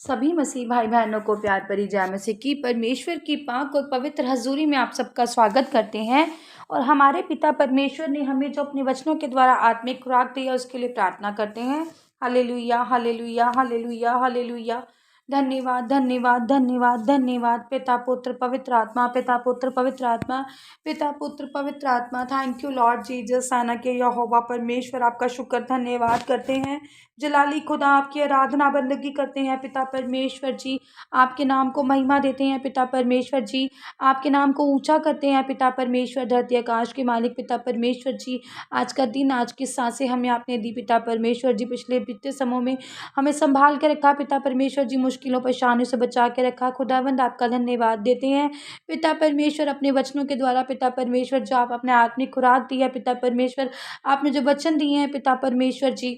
सभी मसीह भाई बहनों को प्यार भरी जय मसीह की परमेश्वर की पाक और पवित्र हजूरी में आप सबका स्वागत करते हैं। और हमारे पिता परमेश्वर ने हमें जो अपने वचनों के द्वारा आत्मिक खुराक दी है उसके लिए प्रार्थना करते हैं। Hallelujah hallelujah hallelujah hallelujah. धन्यवाद धन्यवाद धन्यवाद धन्यवाद पिता पुत्र पवित्र आत्मा, पिता पुत्र पवित्र आत्मा, पिता पुत्र पवित्र आत्मा। Thank you Lord Jesus. साना के यहोवा परमेश्वर आपका शुक्र धन्यवाद करते हैं। जलाली खुदा आपकी आराधना बंदगी करते हैं पिता परमेश्वर जी। आपके नाम को महिमा देते हैं पिता परमेश्वर जी। आपके नाम को ऊंचा करते हैं पिता परमेश्वर। धरती आकाश के मालिक पिता परमेश्वर जी, आज का दिन, आज की सांसें हमें आपने दी पिता परमेश्वर जी। पिछले बीते समयों में हमें संभाल के रखा पिता परमेश्वर जी। मुश्किलों परेशानियों से बचा के रखा खुदावंद, आपका धन्यवाद देते हैं पिता परमेश्वर। अपने वचनों के द्वारा पिता परमेश्वर जो आप अपने आत्मिक खुराक दी है पिता परमेश्वर, आपने जो वचन दिए हैं पिता परमेश्वर जी,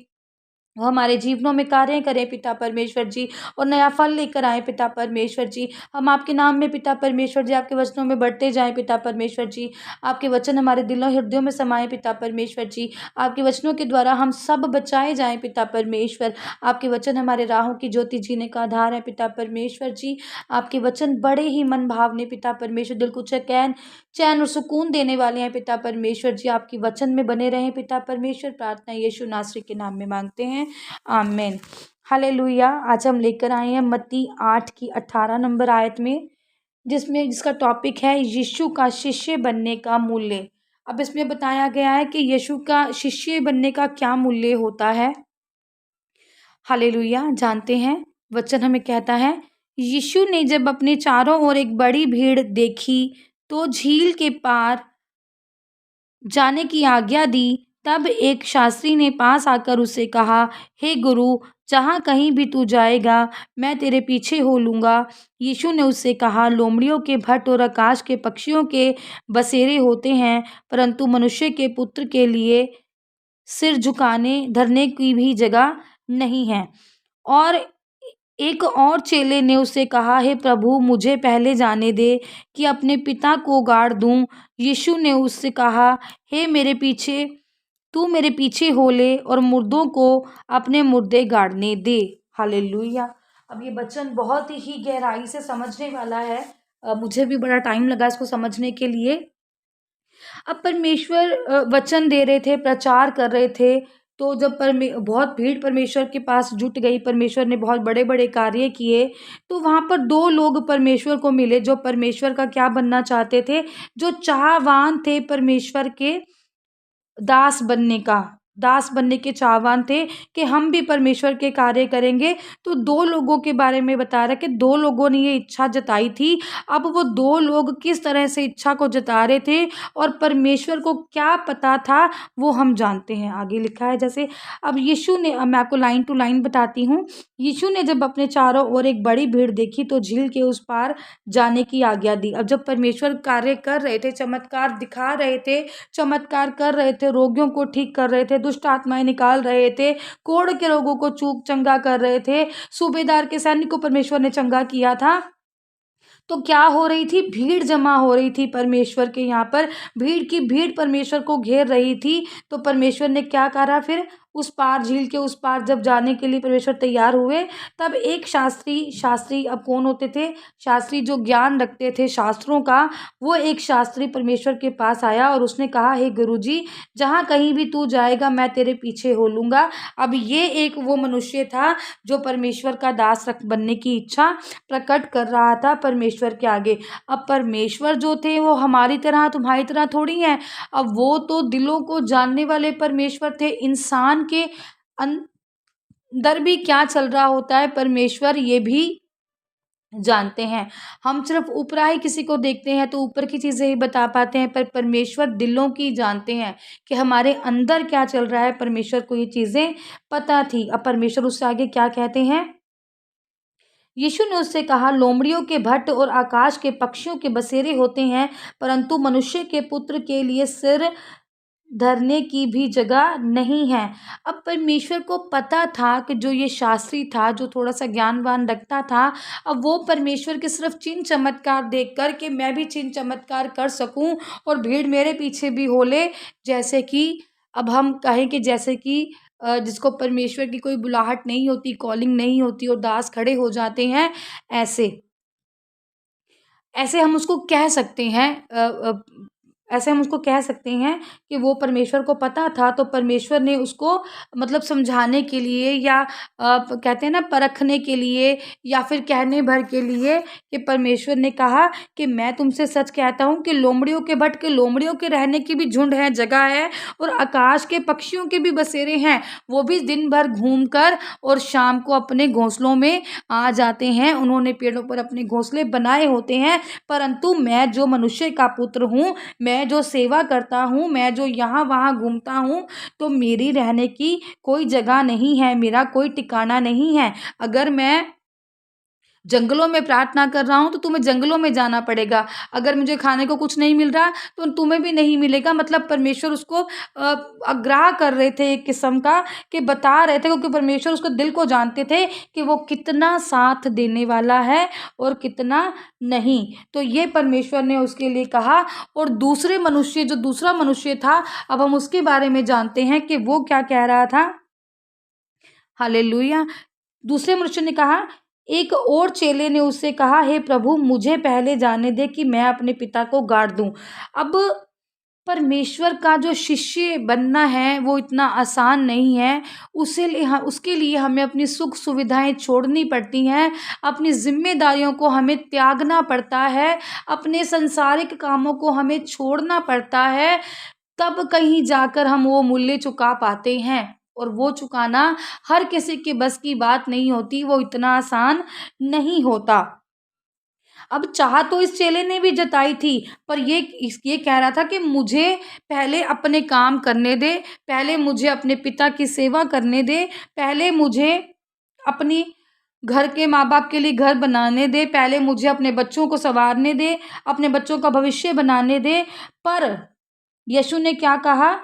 वो हमारे जीवनों में कार्य करें पिता परमेश्वर जी, और नया फल लेकर आए पिता परमेश्वर जी। हम आपके नाम में पिता परमेश्वर जी आपके वचनों में बढ़ते जाएं पिता परमेश्वर जी। आपके वचन हमारे दिलों हृदयों में समाए पिता परमेश्वर जी। आपके वचनों के द्वारा हम सब बचाए जाएं पिता परमेश्वर। आपके वचन हमारे राहों की ज्योति, जीने का आधार है पिता परमेश्वर जी। आपके वचन बड़े ही मन भावने पिता परमेश्वर, दिल को चैन चैन और सुकून देने वाले हैं पिता परमेश्वर जी। आपके वचन में बने रहें पिता परमेश्वर। प्रार्थना यीशु नासरी के नाम में मांगते हैं, आमीन। हालेलुया। आज हम लेकर आए हैं मत्ती 8 की 18 नंबर आयत में, जिसका टॉपिक है यीशु का शिष्य बनने का मूल्य। अब इसमें बताया गया है कि यीशु का शिष्य बनने का क्या मूल्य होता है। हालेलुया। जानते हैं, वचन हमें कहता है, यीशु ने जब अपने चारों ओर एक बड़ी भीड़ देखी तो झील के पार जाने की आज्ञा दी। तब एक शास्त्री ने पास आकर उससे कहा, हे गुरु, जहाँ कहीं भी तू जाएगा मैं तेरे पीछे हो लूँगा। यीशु ने उससे कहा, लोमड़ियों के भट्ट और आकाश के पक्षियों के बसेरे होते हैं, परंतु मनुष्य के पुत्र के लिए सिर झुकाने धरने की भी जगह नहीं है। और एक और चेले ने उससे कहा, हे प्रभु, मुझे पहले जाने दे कि अपने पिता को गाड़ दूं। यीशु ने उससे कहा, हे मेरे पीछे तू मेरे पीछे हो ले और मुर्दों को अपने मुर्दे गाड़ने दे। हालेलुया। अब ये वचन बहुत ही गहराई से समझने वाला है। मुझे भी बड़ा टाइम लगा इसको समझने के लिए। अब परमेश्वर वचन दे रहे थे, प्रचार कर रहे थे, तो जब बहुत भीड़ परमेश्वर के पास जुट गई, परमेश्वर ने बहुत बड़े बड़े कार्य किए, तो वहाँ पर दो लोग परमेश्वर को मिले जो परमेश्वर का क्या बनना चाहते थे, जो चाहवान थे परमेश्वर के दास बनने के चाहवान थे कि हम भी परमेश्वर के कार्य करेंगे। तो दो लोगों के बारे में बता रहा कि दो लोगों ने ये इच्छा जताई थी। अब वो दो लोग किस तरह से इच्छा को जता रहे थे और परमेश्वर को क्या पता था वो हम जानते हैं। आगे लिखा है जैसे, अब यीशु ने, मैं आपको लाइन टू लाइन बताती हूँ। यीशु ने जब अपने चारों ओर एक बड़ी भीड़ देखी तो झील के उस पार जाने की आज्ञा दी। अब जब परमेश्वर कार्य कर रहे थे, चमत्कार दिखा रहे थे, चमत्कार कर रहे थे, रोगियों को ठीक कर रहे थे, दुष्ट आत्माएं निकाल रहे थे, कोढ़ के रोगों को चंगा कर रहे थे, सूबेदार के सैनिक को परमेश्वर ने चंगा किया था, तो क्या हो रही थी, भीड़ जमा हो रही थी परमेश्वर के यहाँ पर। भीड़ की भीड़ परमेश्वर को घेर रही थी। तो परमेश्वर ने क्या करा, फिर उस पार, झील के उस पार जब जाने के लिए परमेश्वर तैयार हुए, तब एक शास्त्री अब कौन होते थे, शास्त्री जो ज्ञान रखते थे शास्त्रों का, वो एक शास्त्री परमेश्वर के पास आया और उसने कहा, हे गुरुजी, जहाँ कहीं भी तू जाएगा मैं तेरे पीछे हो लूँगा। अब ये एक वो मनुष्य था जो परमेश्वर का दास बनने की इच्छा प्रकट कर रहा था परमेश्वर के आगे। अब परमेश्वर जो थे वो हमारी तरह, तुम्हारी तरह थोड़ी हैं। अब वो तो दिलों को जानने वाले परमेश्वर थे। इंसान के अंदर भी क्या चल रहा होता है परमेश्वर ये भी जानते हैं। हम सिर्फ ऊपरा ही किसी को देखते हैं तो ऊपर की चीज़ें ही बता पाते हैं, पर परमेश्वर दिलों की जानते हैं कि हमारे अंदर क्या चल रहा है। परमेश्वर को ये चीज़ें पता थी। अब परमेश्वर उससे आगे क्या कहते हैं, यीशु ने उससे कहा, लोमड़ियों के भट्ट और आकाश के पक्षियों के बसेरे होते हैं, परंतु मनुष्य के पुत्र के लिए सिर धरने की भी जगह नहीं है। अब परमेश्वर को पता था कि जो ये शास्त्री था, जो थोड़ा सा ज्ञानवान रखता था, अब वो परमेश्वर के सिर्फ चिन्ह चमत्कार देख कर के मैं भी चिन्ह चमत्कार कर सकूं और भीड़ मेरे पीछे भी हो ले, जैसे कि अब हम कहें कि जैसे कि जिसको परमेश्वर की कोई बुलाहट नहीं होती, कॉलिंग नहीं होती और दास खड़े हो जाते हैं, ऐसे ऐसे हम उसको कह सकते हैं ऐसे हम उसको कह सकते हैं कि वो परमेश्वर को पता था, तो परमेश्वर ने उसको मतलब समझाने के लिए या कहते हैं ना परखने के लिए या फिर कहने भर के लिए कि परमेश्वर ने कहा कि मैं तुमसे सच कहता हूँ कि लोमड़ियों के भटके के लोमड़ियों के रहने की भी झुंड है, जगह है, और आकाश के पक्षियों के भी बसेरे हैं। वो भी दिन भर घूम कर और शाम को अपने घोंसलों में आ जाते हैं। उन्होंने पेड़ों पर अपने घोंसले बनाए होते हैं, परंतु मैं जो मनुष्य का पुत्र हूँ, मैं जो सेवा करता हूँ, मैं जो यहाँ वहाँ घूमता हूँ, तो मेरी रहने की कोई जगह नहीं है, मेरा कोई ठिकाना नहीं है। अगर मैं जंगलों में प्रार्थना कर रहा हूँ तो तुम्हें जंगलों में जाना पड़ेगा। अगर मुझे खाने को कुछ नहीं मिल रहा तो तुम्हें भी नहीं मिलेगा। मतलब परमेश्वर उसको आग्रह कर रहे थे एक किस्म का, कि बता रहे थे, क्योंकि परमेश्वर उसको दिल को जानते थे कि वो कितना साथ देने वाला है और कितना नहीं। तो ये परमेश्वर ने उसके लिए कहा। और दूसरे मनुष्य, जो दूसरा मनुष्य था, अब हम उसके बारे में जानते हैं कि वो क्या कह रहा था। हालेलुया। दूसरे मनुष्य ने कहा, एक और चेले ने उससे कहा, हे प्रभु, मुझे पहले जाने दे कि मैं अपने पिता को गाड़ दूं। अब परमेश्वर का जो शिष्य बनना है वो इतना आसान नहीं है। उसके लिए हमें अपनी सुख सुविधाएं छोड़नी पड़ती हैं, अपनी जिम्मेदारियों को हमें त्यागना पड़ता है, अपने संसारिक कामों को हमें छोड़ना पड़ता है, तब कहीं जाकर हम वो मूल्य चुका पाते हैं। और वो चुकाना हर किसी के बस की बात नहीं होती, वो इतना आसान नहीं होता। अब चाह तो इस चेले ने भी जताई थी, पर ये कह रहा था कि मुझे पहले अपने काम करने दे, पहले मुझे अपने पिता की सेवा करने दे, पहले मुझे अपनी घर के माँ बाप के लिए घर बनाने दे, पहले मुझे अपने बच्चों को संवारने दे, अपने बच्चों का भविष्य बनाने दे। पर यीशु ने क्या कहा?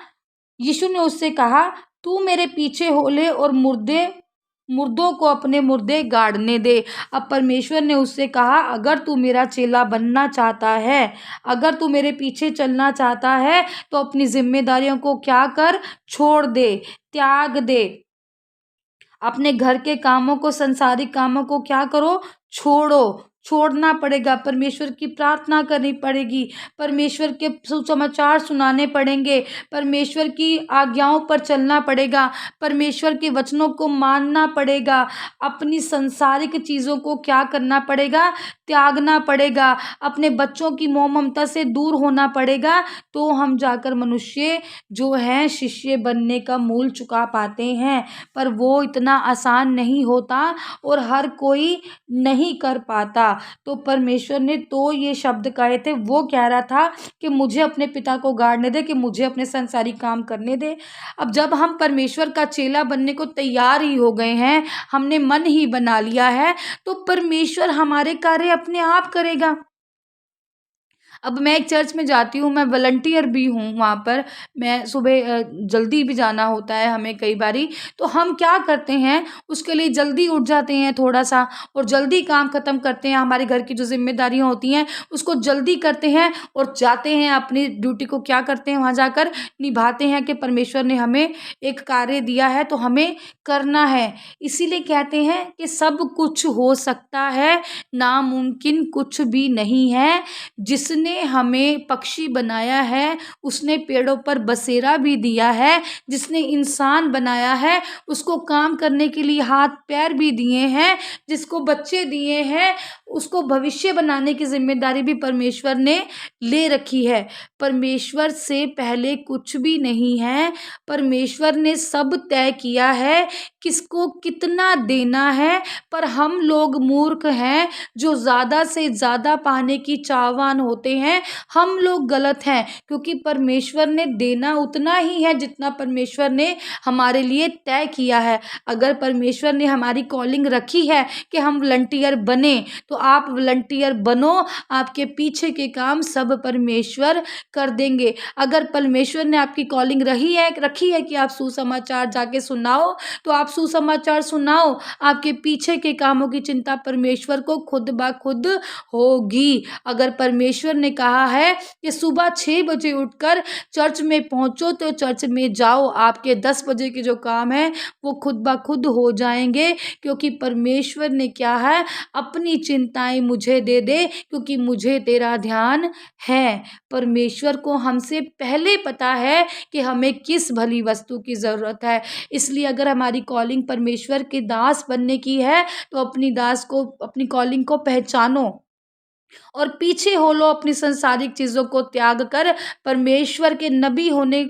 यीशु ने उससे कहा, तू मेरे पीछे हो ले और मुर्दों को अपने मुर्दे गाड़ने दे। अब परमेश्वर ने उससे कहा, अगर तू मेरा चेला बनना चाहता है, अगर तू मेरे पीछे चलना चाहता है, तो अपनी जिम्मेदारियों को क्या कर, छोड़ दे, त्याग दे। अपने घर के कामों को, संसारिक कामों को क्या करो, छोड़ना पड़ेगा। परमेश्वर की प्रार्थना करनी पड़ेगी, परमेश्वर के सुसमाचार सुनाने पड़ेंगे, परमेश्वर की आज्ञाओं पर चलना पड़ेगा, परमेश्वर के वचनों को मानना पड़ेगा, अपनी संसारिक चीज़ों को क्या करना पड़ेगा, त्यागना पड़ेगा, अपने बच्चों की मोह ममता से दूर होना पड़ेगा। तो हम जाकर मनुष्य जो है शिष्य बनने का मूल चुका पाते हैं। पर वो इतना आसान नहीं होता और हर कोई नहीं कर पाता। तो परमेश्वर ने तो ये शब्द कहे थे, वो कह रहा था कि मुझे अपने पिता को गाड़ने दे, कि मुझे अपने संसारिक काम करने दे। अब जब हम परमेश्वर का चेला बनने को तैयार ही हो गए हैं, हमने मन ही बना लिया है, तो परमेश्वर हमारे कार्य अपने आप करेगा। अब मैं एक चर्च में जाती हूँ, मैं वॉलंटियर भी हूँ वहाँ पर। मैं सुबह जल्दी भी जाना होता है हमें कई बारी। तो हम क्या करते हैं, उसके लिए जल्दी उठ जाते हैं थोड़ा-सा और जल्दी काम ख़त्म करते हैं। हमारे घर की जो ज़िम्मेदारियाँ होती हैं, उसको जल्दी करते हैं और जाते हैं अपनी ड्यूटी को क्या करते हैं, वहाँ जाकर निभाते हैं कि परमेश्वर ने हमें एक कार्य दिया है, तो हमें करना है। इसीलिए कहते हैं कि सब कुछ हो सकता है, नामुमकिन कुछ भी नहीं है। जिसने हमें पक्षी बनाया है, उसने पेड़ों पर बसेरा भी दिया है, जिसने इंसान बनाया है, उसको काम करने के लिए हाथ पैर भी दिए हैं, जिसको बच्चे दिए हैं, उसको भविष्य बनाने की जिम्मेदारी भी परमेश्वर ने ले रखी है। परमेश्वर से पहले कुछ भी नहीं है। परमेश्वर ने सब तय किया है, किसको कितना देना है। पर हम लोग मूर्ख हैं, जो ज़्यादा से ज़्यादा पाने की चाहवान होते हैं। हम लोग गलत हैं, क्योंकि परमेश्वर ने देना उतना ही है जितना परमेश्वर ने हमारे लिए तय किया है। अगर परमेश्वर ने हमारी कॉलिंग रखी है कि हम वॉलंटियर बने, तो आप वॉलंटियर बनो, आपके पीछे के काम सब परमेश्वर कर देंगे। अगर परमेश्वर ने आपकी कॉलिंग रखी है कि आप सुसमाचार जाके सुनाओ, तो आप सुसमाचार सुनाओ, आपके पीछे के कामों की चिंता परमेश्वर को खुद ब खुद होगी। अगर परमेश्वर ने कहा है कि सुबह 6 बजे उठकर चर्च में पहुंचो तो चर्च में जाओ, आपके 10 बजे के जो काम है वो खुद ब खुद हो जाएंगे, क्योंकि परमेश्वर ने क्या है, अपनी चिंताएं मुझे दे दे क्योंकि मुझे तेरा ध्यान है। परमेश्वर को हमसे पहले पता है कि हमें किस भली वस्तु की ज़रूरत है। इसलिए अगर हमारी कॉलिंग परमेश्वर के दास बनने की है तो अपनी दास को, अपनी कॉलिंग को पहचानो और पीछे हो लो अपनी सांसारिक चीज़ों को त्याग कर परमेश्वर के नबी होने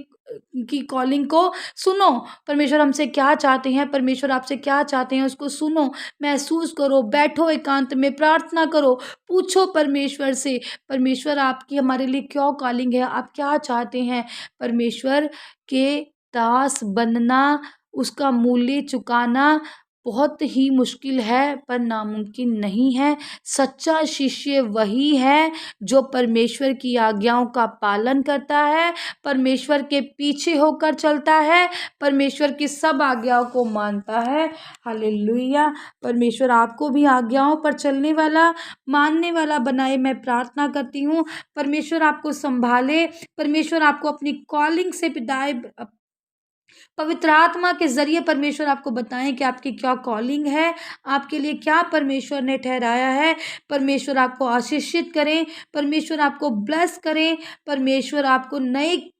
की कॉलिंग को सुनो। परमेश्वर हमसे क्या चाहते हैं, परमेश्वर आपसे क्या चाहते हैं, उसको सुनो, महसूस करो, बैठो एकांत में प्रार्थना करो, पूछो परमेश्वर से, परमेश्वर आपकी हमारे लिए क्या कॉलिंग है, आप क्या चाहते हैं। परमेश्वर के दास बनना, उसका मूल्य चुकाना बहुत ही मुश्किल है पर नामुमकिन नहीं है। सच्चा शिष्य वही है जो परमेश्वर की आज्ञाओं का पालन करता है, परमेश्वर के पीछे होकर चलता है, परमेश्वर की सब आज्ञाओं को मानता है। हालेलुया। परमेश्वर आपको भी आज्ञाओं पर चलने वाला, मानने वाला बनाए, मैं प्रार्थना करती हूँ। परमेश्वर आपको संभाले, परमेश्वर आपको अपनी कॉलिंग से पिताए, पवित्र आत्मा के ज़रिए परमेश्वर आपको बताएं कि आपकी क्या कॉलिंग है, आपके लिए क्या परमेश्वर ने ठहराया है। परमेश्वर आपको आशीषित करें, परमेश्वर आपको ब्लेस करें, परमेश्वर आपको नई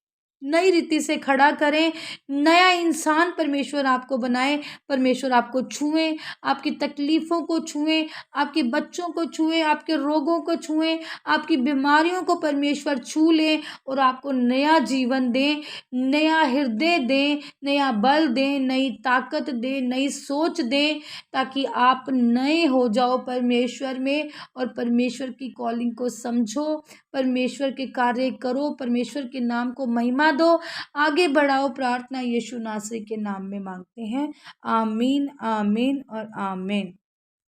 नई रीति से खड़ा करें, नया इंसान परमेश्वर आपको बनाए, परमेश्वर आपको छुएं, आपकी तकलीफ़ों को छुएं, आपके बच्चों को छुएं, आपके रोगों को छुएं, आपकी बीमारियों को परमेश्वर छू लें और आपको नया जीवन दें, नया हृदय दें, नया बल दें, नई ताकत दें, नई सोच दें, ताकि आप नए हो जाओ परमेश्वर में और परमेश्वर की कॉलिंग को समझो, परमेश्वर के कार्य करो, परमेश्वर के नाम को महिमा दो, आगे बढ़ाओ। प्रार्थना यीशु नासरी के नाम में मांगते हैं। आमीन, आमीन और आमीन।